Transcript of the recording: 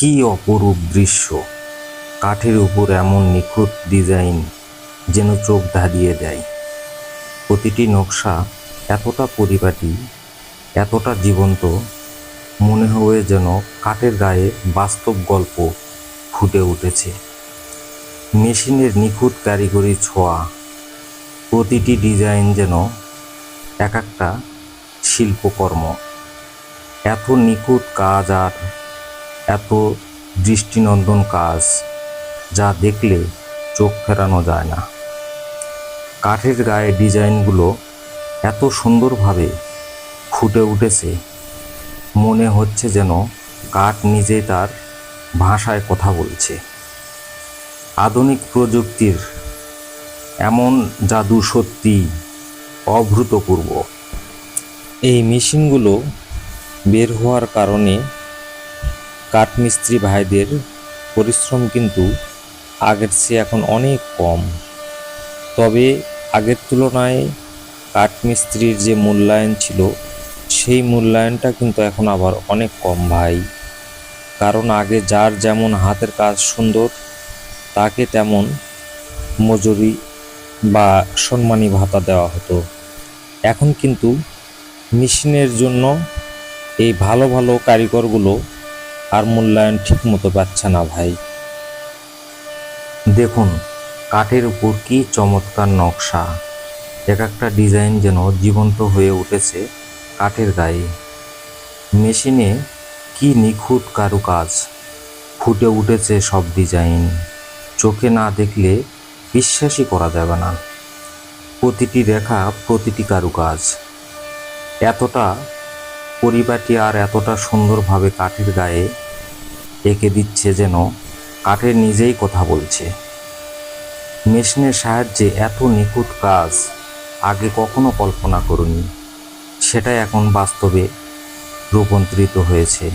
কি অপরূপ দৃশ্য! কাঠের উপর এমন নিখুঁত ডিজাইন যেন চোখ ধাঁধিয়ে দেয়। প্রতিটি নকশা এতটা পরিপাটি, এতটা জীবন্ত, মনে হবে যেন কাঠের গায়ে বাস্তব গল্প ফুটে উঠেছে। মেশিনের নিখুঁত কারিগরি ছোঁয়া, প্রতিটি ডিজাইন যেন এক একটা শিল্পকর্ম। এত নিখুঁত কাজ আর এত দৃষ্টিনন্দন কাজ, যা দেখলে চোখ ফেরানো যায় না। কাঠের গায়ে ডিজাইনগুলো এত সুন্দরভাবে ফুটে উঠেছে, মনে হচ্ছে যেন কাঠ নিজেই তার ভাষায় কথা বলছে। আধুনিক প্রযুক্তির এমন জাদু সত্যি অভূতপূর্ব। এই মেশিনগুলো বের হওয়ার কারণে কাঠমিস্ত্রি ভাইদের পরিশ্রম কিন্তু আগের চেয়ে এখন অনেক কম। তবে আগের তুলনায় কাঠমিস্ত্রির যে মূল্যায়ন ছিল, সেই মূল্যায়নটা কিন্তু এখন আবার অনেক কম ভাই। কারণ আগে যার যেমন হাতের কাজ সুন্দর, তাকে তেমন মজুরি বা সম্মানী ভাতা দেওয়া হতো। এখন কিন্তু মেশিনের জন্য এই ভালো ভালো কারিগরগুলো আর মূল্যায়ন ঠিক মতো পাচ্ছে না ভাই। দেখুন কাঠের উপর কি চমৎকার নকশা, এক একটা ডিজাইন যেন জীবন্ত হয়ে উঠেছে কাঠের গায়ে। মেশিনে কি নিখুঁত কারুকাজ, ফুটে উঠেছে সব ডিজাইন, চোখে না দেখলে বিশ্বাসই করা যাবে না। প্রতিটি রেখা, প্রতিটি কারুকাজ এতটা পরিপাটি আর এতটা সুন্দরভাবে কাঠের গায়ে এঁকে দিচ্ছে যেন কাঠের নিজেই কথা বলছে। মেশিনের সাহায্যে এত নিখুঁত কাজ আগে কখনো কল্পনা করিনি, সেটাই এখন বাস্তবে রূপান্তরিত হয়েছে।